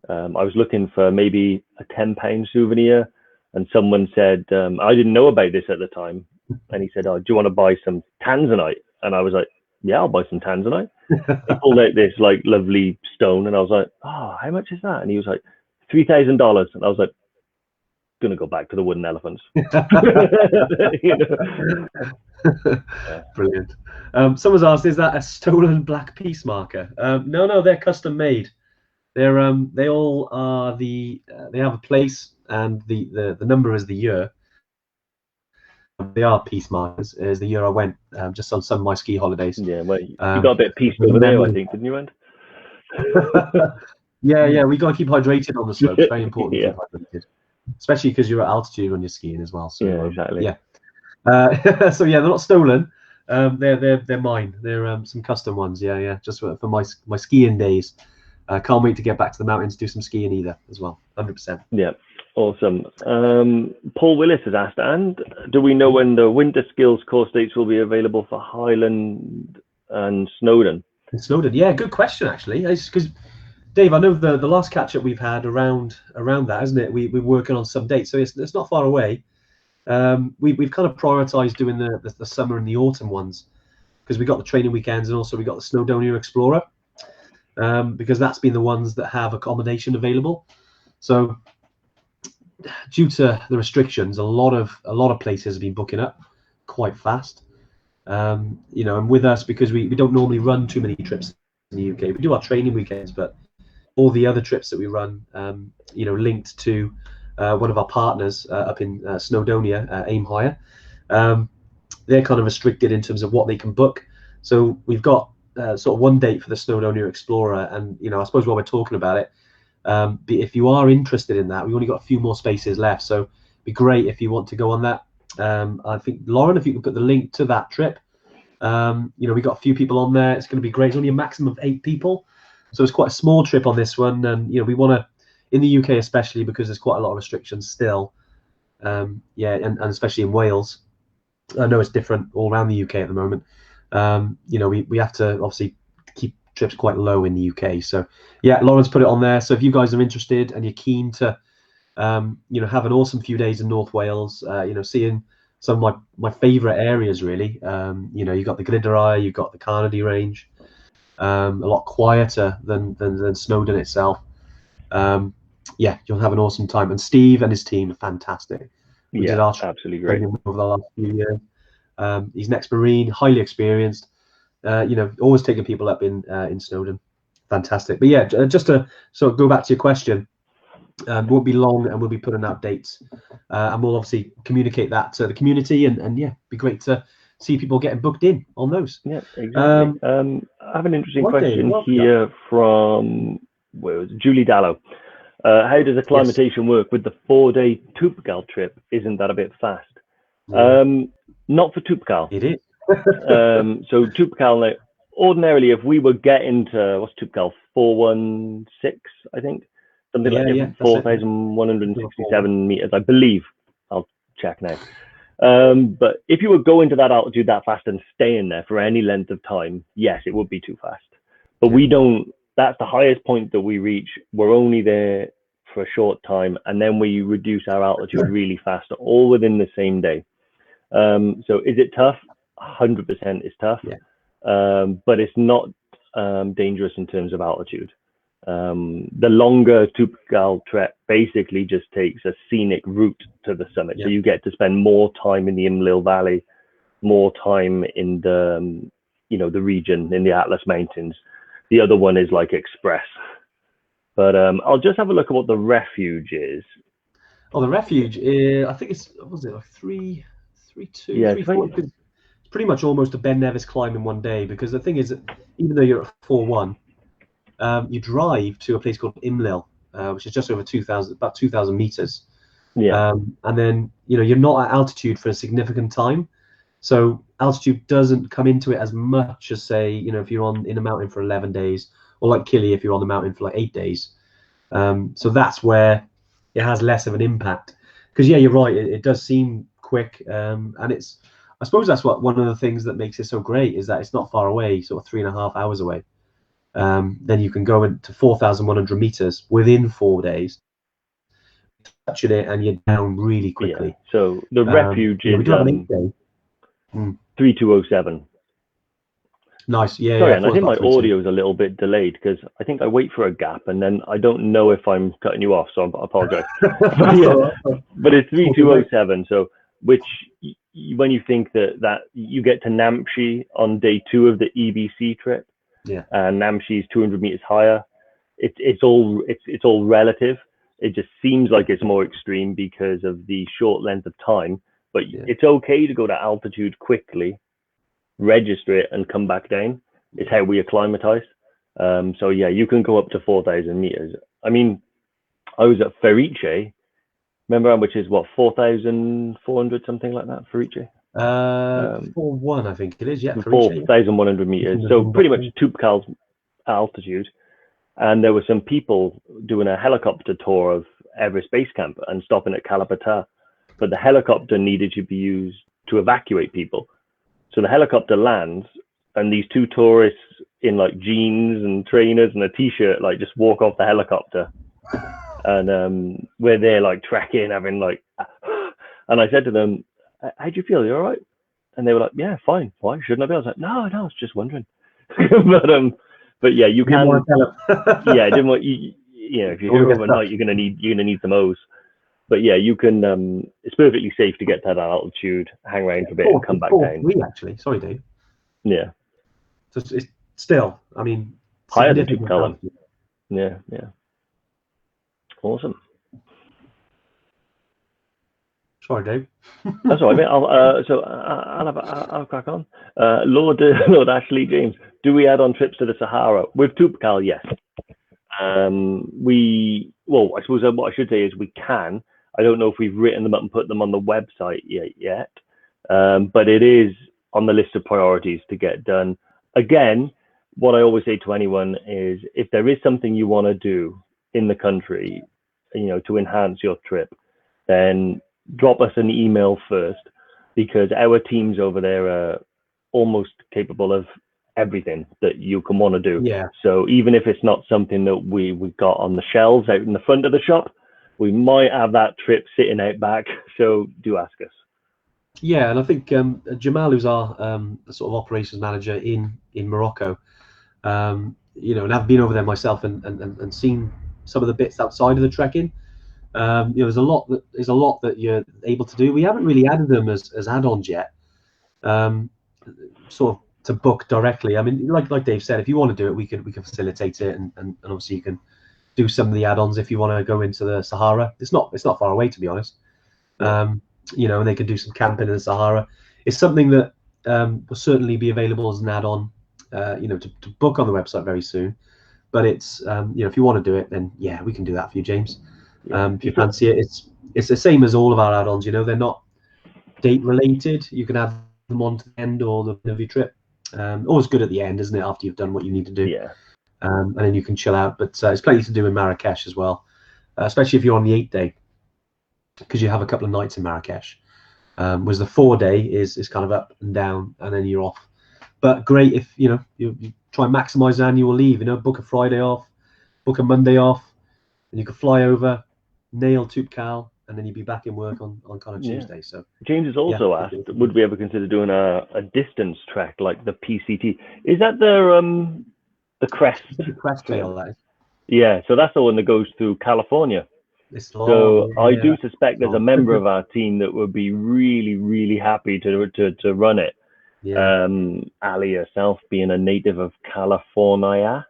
I was looking for maybe a £10 souvenir, and someone said, I didn't know about this at the time, and he said, "Oh, do you want to buy some tanzanite?" And I was like, "Yeah, I'll buy some tanzanite." He pulled out this like lovely stone, and I was like, "Oh, how much is that?" And he was like, $3,000, and I was like, "Gonna go back to the wooden elephants." You know? Yeah. Brilliant. Someone's asked, is that a stolen black piece marker? No, they're custom made. They're they all are they have a place, and the number is the year. They are piece markers. Is the year I went just on some of my ski holidays. Yeah, well, you got a bit pieced over there, I think, didn't you, Rand? Yeah, we got to keep hydrated on the slopes. Very important to Yeah. keep hydrated, especially because you're at altitude when you're skiing as well. So yeah, exactly. Yeah. So yeah, they're not stolen. They're mine. They're some custom ones. Yeah. Just for my skiing days. Can't wait to get back to the mountains, do some skiing either as well. 100%. Yeah, awesome. Paul Willis has asked, and do we know when the winter skills course dates will be available for Highland and Snowdon? Snowdon, yeah, good question actually. Because Dave, I know the last catch up we've had around that, isn't it? We're working on some dates, so it's not far away. We've kind of prioritized doing the summer and the autumn ones because we got the training weekends, and also we got the Snowdonia Explorer. Because that's been the ones that have accommodation available. So due to the restrictions, a lot of places have been booking up quite fast. And with us, because we don't normally run too many trips in the UK. We do our training weekends, but all the other trips that we run, linked to one of our partners up in Snowdonia, Aim Higher, they're kind of restricted in terms of what they can book. So we've got sort of one date for the Snowdonia Explorer, and I suppose while we're talking about it, if you are interested in that, we've only got a few more spaces left, so it'd be great if you want to go on that. I think Lauren, if you could put the link to that trip, we got a few people on there. It's going to be great. It's only a maximum of 8 people, so it's quite a small trip on this one, and we want to, in the UK especially, because there's quite a lot of restrictions still. And especially in Wales. I know it's different all around the UK at the moment. We have to obviously keep trips quite low in the UK. So yeah, Lauren's put it on there. So if you guys are interested and you're keen to, have an awesome few days in North Wales, seeing some of my favourite areas really. You've got the Glyderau, you've got the Carnaby Range, a lot quieter than Snowdon itself. You'll have an awesome time. And Steve and his team are fantastic. We did our absolutely great over the last few years. He's an ex-Marine, highly experienced. Always taking people up in Snowdon. Fantastic. But yeah, just to sort of go back to your question, won't be long, and we'll be putting out dates, and we'll obviously communicate that to the community, and be great to see people getting booked in on those. Yeah, exactly. I have an interesting question here from Julie Dallow. How does acclimatation work with the 4-day Toupgal trip? Isn't that a bit fast? Not for Toupgal. It is. So Toupgal, ordinarily, if we were getting to, what's Toupgal, 416, I think, something like that, 4,167 meters, I believe. I'll check now. But if you were going to that altitude that fast and staying there for any length of time, yes, it would be too fast. But we don't. That's the highest point that we reach. We're only there for a short time, and then we reduce our altitude really fast, all within the same day. So is it tough? 100% it's tough, but it's not dangerous in terms of altitude. The longer Toupgal trek basically just takes a scenic route to the summit, so you get to spend more time in the Imlil Valley, more time in the the region in the Atlas Mountains. The other one is like express. But I'll just have a look at what the refuge is. Oh, the refuge, I think it's, what was it, like 3, 2, yeah, 3, 4? It's pretty much almost a Ben Nevis climb in one day, because the thing is that even though you're at 4-1, you drive to a place called Imlil, which is just over 2,000 meters. And then you're not at altitude for a significant time, so altitude doesn't come into it as much as, say, if you're in a mountain for 11 days, or like Killy if you're on the mountain for like 8 days. So that's where it has less of an impact, because you're right, it does seem quick, and I suppose that's one of the things that makes it so great, is that it's not far away, sort of 3.5 hours away. Then you can go into 4,100 meters within 4 days, touching it, and you're down really quickly. So the refuge is 3207. Nice. Yeah. Sorry, Yeah, and I think my audio is a little bit delayed because I think I wait for a gap and then I don't know if I'm cutting you off, so I apologize. But, yeah, but it's 3207. So, which when you think that you get to Namche on day 2 of the EBC trip, yeah, and Namche is 200 meters higher. It's all relative. It just seems like it's more extreme because of the short length of time. But it's okay to go to altitude quickly, register it, and come back down. It's how we acclimatize. So yeah, you can go up to 4,000 meters. I mean, I was at Ferice, remember, which is what, 4,400, something like that, Ferice? 4-1, I think it is. Yeah, 4,100 meters. So pretty much Tupkal's altitude. And there were some people doing a helicopter tour of Everest Base Camp and stopping at Kalapata. But the helicopter needed to be used to evacuate people. So the helicopter lands, and these 2 tourists in like jeans and trainers and a t-shirt like just walk off the helicopter, and we're there like trekking, having like, and I said to them, "How'd you feel? You all right?" And they were like, "Yeah, fine. Why shouldn't I be?" I was like, "No, I was just wondering." but yeah, you can. Yeah, I didn't want you know, if you're here overnight, you're gonna need some O's. But yeah, you can. It's perfectly safe to get to that altitude, hang around for a bit, and come back down. Actually, sorry, Dave. Yeah. So it's still, I mean, higher than Tupkal. Yeah. Awesome. Sorry, Dave. That's all right, mate. I'll crack on. Lord Ashley James, do we add on trips to the Sahara with Tupkal? Yes. Well, I suppose what I should say is we can. I don't know if we've written them up and put them on the website yet, but it is on the list of priorities to get done. Again, what I always say to anyone is, if there is something you want to do in the country, to enhance your trip, then drop us an email first, because our teams over there are almost capable of everything that you can want to do. Yeah. So even if it's not something that we got on the shelves out in the front of the shop, we might have that trip sitting out back. So do ask us. Yeah, and I think Jamal, who's our sort of operations manager in Morocco, and I've been over there myself and seen some of the bits outside of the trekking. There's a lot that you're able to do. We haven't really added them as add-ons yet, sort of to book directly. I mean, like Dave said, if you want to do it, we can facilitate it, and obviously you can do some of the add-ons if you want to go into the Sahara. It's not far away, to be honest. And they can do some camping in the Sahara. It's something that will certainly be available as an add-on, to book on the website very soon. But it's if you want to do it, then yeah, we can do that for you, James. If you fancy it, it's the same as all of our add-ons. They're not date related. You can add them on to the end or the end of your trip. Always good at the end, isn't it? After you've done what you need to do. Yeah. And then you can chill out. But there's plenty to do in Marrakesh as well, especially if you're on the 8th day, because you have a couple of nights in Marrakesh. Whereas the 4-day is kind of up and down, and then you're off. But great if you try and maximize annual leave. Book a Friday off, book a Monday off, and you can fly over, nail Tupkal, and then you'd be back in work on kind of Tuesday. So James has also asked, would we ever consider doing a distance trek like the PCT? Is that the crest? The crest trail, that is. Yeah, so that's the one that goes through California. I do suspect there's a member of our team that would be really, really happy to run it. Yeah. Ali herself being a native of California.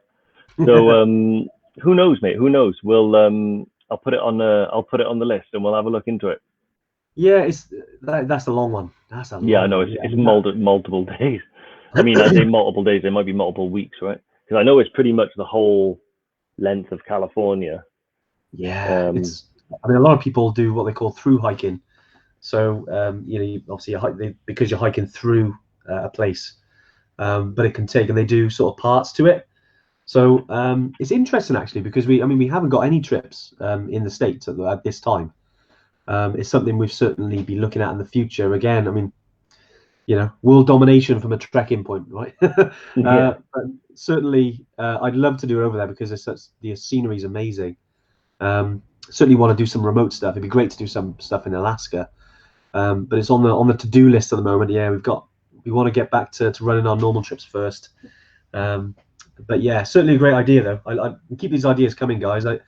So who knows, mate? Who knows? We'll I'll put it on the list and we'll have a look into it. Yeah, that's a long one. That's a long I know it's multiple days. I mean, I say multiple days. There might be multiple weeks, right? Because I know it's pretty much the whole length of California. Yeah, a lot of people do what they call through hiking. So obviously because you're hiking through a place, but it can take, and they do sort of parts to it. So it's interesting actually, because we haven't got any trips in the States at this time. It's something we've certainly be looking at in the future. Again, world domination from a trekking point, right? But certainly I'd love to do it over there because the scenery is amazing. Certainly want to do some remote stuff. It'd be great to do some stuff in Alaska, but it's on the to-do list at the moment. Yeah, we've got want to get back to running our normal trips first. But yeah, certainly a great idea though. I keep these ideas coming, guys. I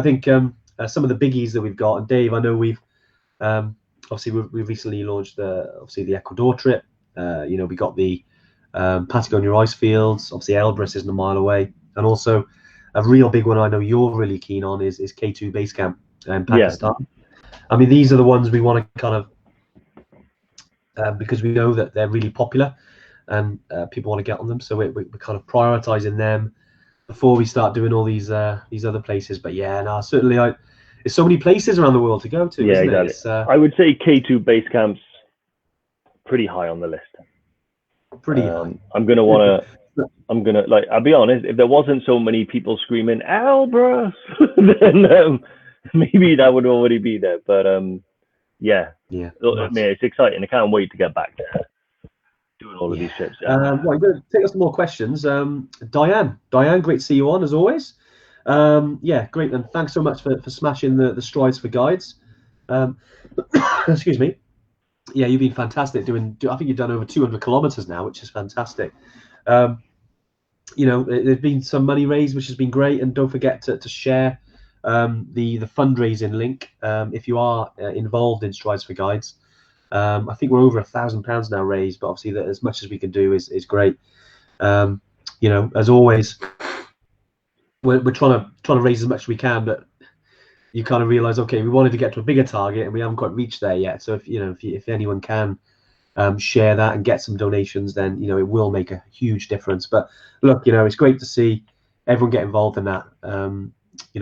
think some of the biggies that we've got, and Dave, I know we've obviously we've recently launched the Ecuador trip. We got the Patagonia ice fields. Obviously, Elbrus isn't a mile away, and also a real big one I know you're really keen on is K2 Base Camp in Pakistan. Yeah. I mean, these are the ones we want to kind of because we know that they're really popular and people want to get on them, so we're kind of prioritizing them before we start doing all these other places. But yeah, no, certainly there's so many places around the world to go to. Yeah, isn't exactly. I would say K2 Base Camp's pretty high on the list. Pretty high. I'm gonna like. I'll be honest. If there wasn't so many people screaming Elbrus, then maybe that would already be there. But yeah. I mean, it's exciting. I can't wait to get back there, doing all of these trips. Well, I'm going to take us some more questions. Diane, great to see you on as always. Yeah, great, and thanks so much for smashing the strides for guides. Excuse me. Yeah, you've been fantastic I think you've done over 200 kilometers now, which is fantastic. There's been some money raised, which has been great, and don't forget to share the fundraising link if you are involved in Strides for Guides. I think we're over £1,000 now raised, but obviously as much as we can do is great. As always, we're trying to raise as much as we can, but you kind of realize, okay, we wanted to get to a bigger target and we haven't quite reached there yet. So if anyone can share that and get some donations, then it will make a huge difference. But look, it's great to see everyone get involved in that. I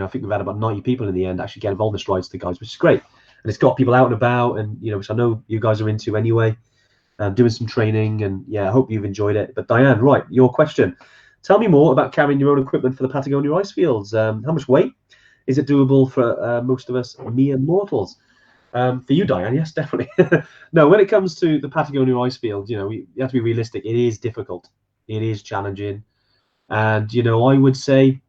think we've had about 90 people in the end actually get involved in Strides to Guides, which is great. And it's got people out and about, and which I know you guys are into anyway, doing some training, and yeah, I hope you've enjoyed it. But Diane, right, your question. Tell me more about carrying your own equipment for the Patagonia ice fields. How much weight? Is it doable for most of us mere mortals? For you, Diane, yes, definitely. No, when it comes to the Patagonia ice fields, you have to be realistic. It is difficult. It is challenging. And, I would say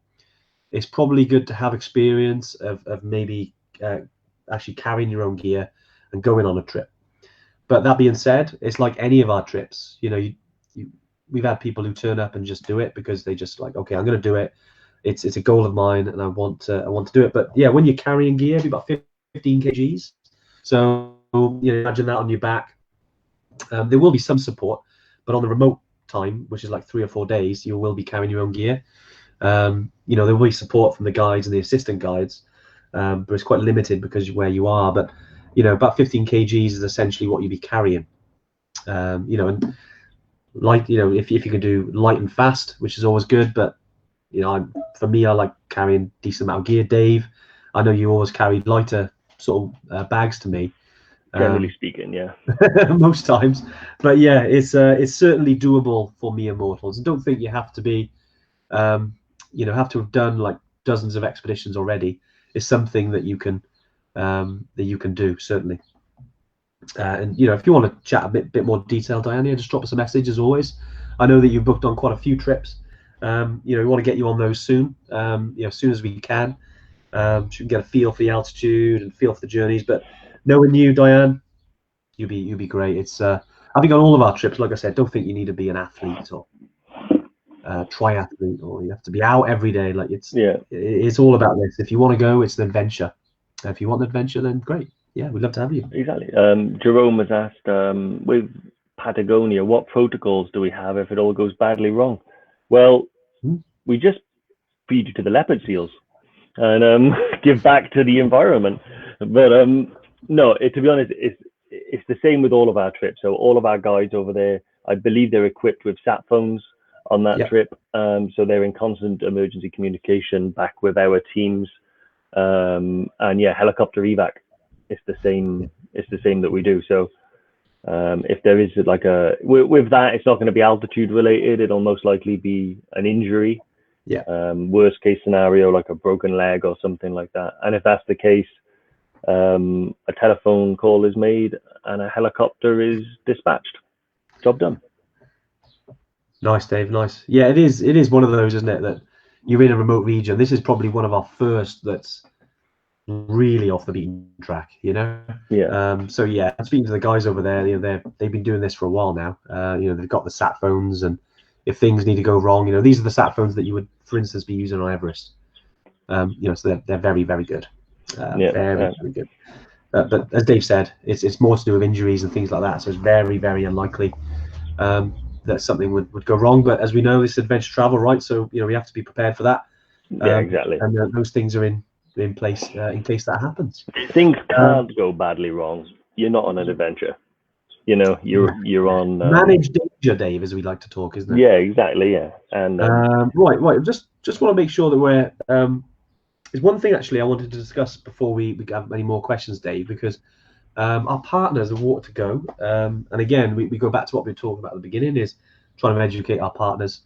it's probably good to have experience of maybe actually carrying your own gear and going on a trip. But that being said, it's like any of our trips. We've had people who turn up and just do it because they just like, okay, I'm going to do it. It's a goal of mine, and I want to do it. But yeah, when you're carrying gear, it'll be about 15 kgs. So imagine that on your back. There will be some support, but on the remote time, which is like 3 or 4 days, you will be carrying your own gear. There will be support from the guides and the assistant guides, but it's quite limited because of where you are. But about 15 kgs is essentially what you'd be carrying. And light, if you can do light and fast, which is always good. But for me, I like carrying decent amount of gear. Dave, I know you always carry lighter sort of bags to me. Generally speaking, yeah. Most times, but yeah, it's certainly doable for mere mortals. And don't think you have to be, have to have done like dozens of expeditions already. It's something that you can do, certainly. And if you want to chat a bit more detail, Diane, just drop us a message as always. I know that you've booked on quite a few trips. We want to get you on those soon. As soon as we can, so we can get a feel for the altitude and feel for the journeys. But knowing you, Diane, you'll be great. It's I think on all of our trips, like I said, don't think you need to be an athlete or triathlete, or you have to be out every day. Like it's all about this. If you want to go, it's an adventure. If you want an adventure, then great. Yeah, we'd love to have you. Exactly. Jerome has asked, with Patagonia, what protocols do we have if it all goes badly wrong? Well, we just feed you to the leopard seals and give back to the environment. But no, to be honest, it's the same with all of our trips. So all of our guides over there, I believe they're equipped with sat phones on that trip. So they're in constant emergency communication back with our teams. And yeah, helicopter evac. It's the same. It's the same that we do. So if there is like with that, it's not going to be altitude related. It'll most likely be an injury. Yeah. Worst case scenario, like a broken leg or something like that. And if that's the case, a telephone call is made and a helicopter is dispatched. Job done. Nice, Dave. Nice. Yeah, it is. It is one of those, isn't it? That you're in a remote region. This is probably one of our first that's really off the beaten track, you know. Yeah. So yeah, speaking to the guys over there, you know, they've been doing this for a while now. You know, they've got the sat phones, and if things need to go wrong, you know, these are the sat phones that you would, for instance, be using on Everest. You know, so they're very, very good. Very good. But as Dave said, it's more to do with injuries and things like that. So it's very, very unlikely that something would go wrong. But as we know, this is adventure travel, right? So you know, we have to be prepared for that. Yeah, exactly. And those things are in place in case that happens. Things can't go badly wrong. You're not on an adventure. You know, you're on managed danger, Dave, as we like to talk, isn't it? Yeah, exactly. Yeah, and right. Just want to make sure that we're. There's one thing actually I wanted to discuss before we have any more questions, Dave, because our partners are Water to Go, and again we go back to what we were talking about at the beginning, is trying to educate our partners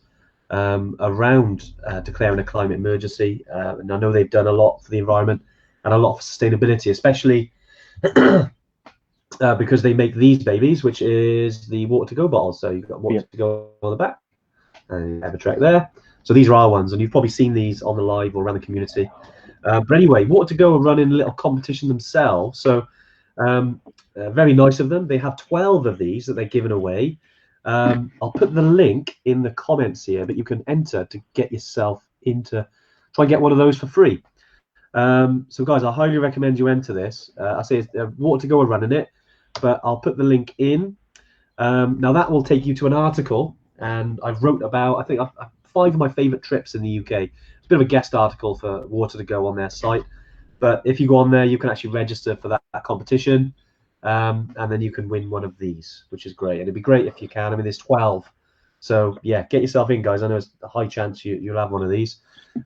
around declaring a climate emergency, and I know they've done a lot for the environment and a lot for sustainability, especially because they make these babies, which is the Water to Go bottles. So you've got Water to Go on the back, and Evertrek there. So these are our ones, and you've probably seen these on the live or around the community. But anyway, Water to Go are running a little competition themselves. So very nice of them. They have 12 of these that they're giving away. I'll put the link in the comments here, but you can enter to get yourself into, try and get one of those for free. So guys, I highly recommend you enter this. I say Water to Go are running it, but I'll put the link in. Now that will take you to an article, and I've wrote about, I think, 5 of my favorite trips in the UK. It's a bit of a guest article for Water to Go on their site, but if you go on there, you can actually register for that competition, and then you can win one of these, which is great. And it'd be great if you can. I mean, there's 12, so yeah, get yourself in, guys. I know it's a high chance you'll have one of these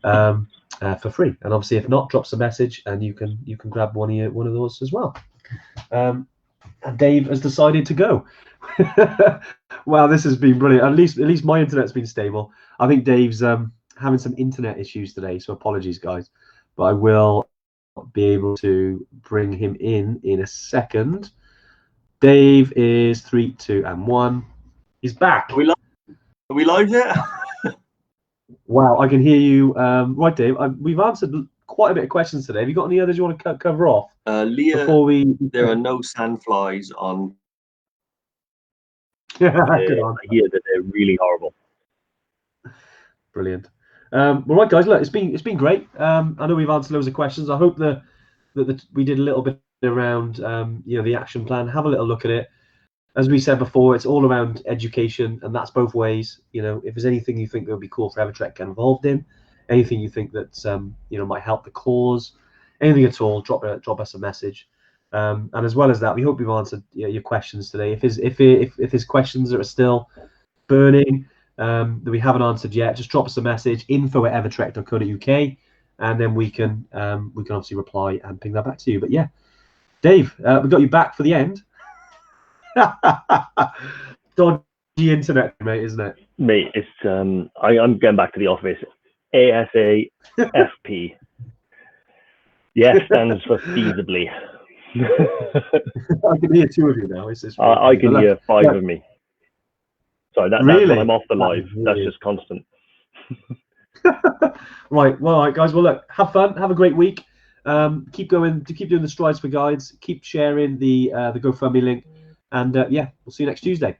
for free, and obviously if not, drop us a message and you can grab one of those as well. And Dave has decided to go. Wow, this has been brilliant. At least my internet's been stable. I think Dave's having some internet issues today, so apologies, guys. But I will be able to bring him in a second. Dave is 3, 2, and 1. He's back. Are we live yet? Wow, I can hear you. Right, Dave. We've answered quite a bit of questions today. Have you got any others you want to cover off? Leah, before there are no sandflies on. Good I hear that they're really horrible. Brilliant. Well, right, guys. Look, it's been great. I know we've answered loads of questions. I hope that we did a little bit around you know, the action plan. Have a little look at it. As we said before, it's all around education, and that's both ways. You know, if there's anything you think that would be cool for Evertrek to get involved in, anything you think that you know, might help the cause, anything at all, drop us a message. And as well as that, we hope we've answered your questions today. If there's questions that are still burning that we haven't answered yet, just drop us a message, info@evertrek.co.uk, and then we can obviously reply and ping that back to you. But yeah, Dave, we got you back for the end. Dodgy internet, mate, isn't it? Mate, it's I'm getting back to the office. ASAFP. Yeah, stands for feasibly. I can hear 2 of you now. I can hear 5 of me. Sorry, that's when I'm off the live. That's just constant. Right. Well, all right, guys. Well, look, have fun. Have a great week. Keep doing the Strides for Guides. Keep sharing the GoFundMe link. And yeah, we'll see you next Tuesday.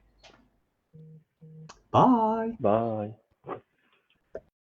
Bye. Bye.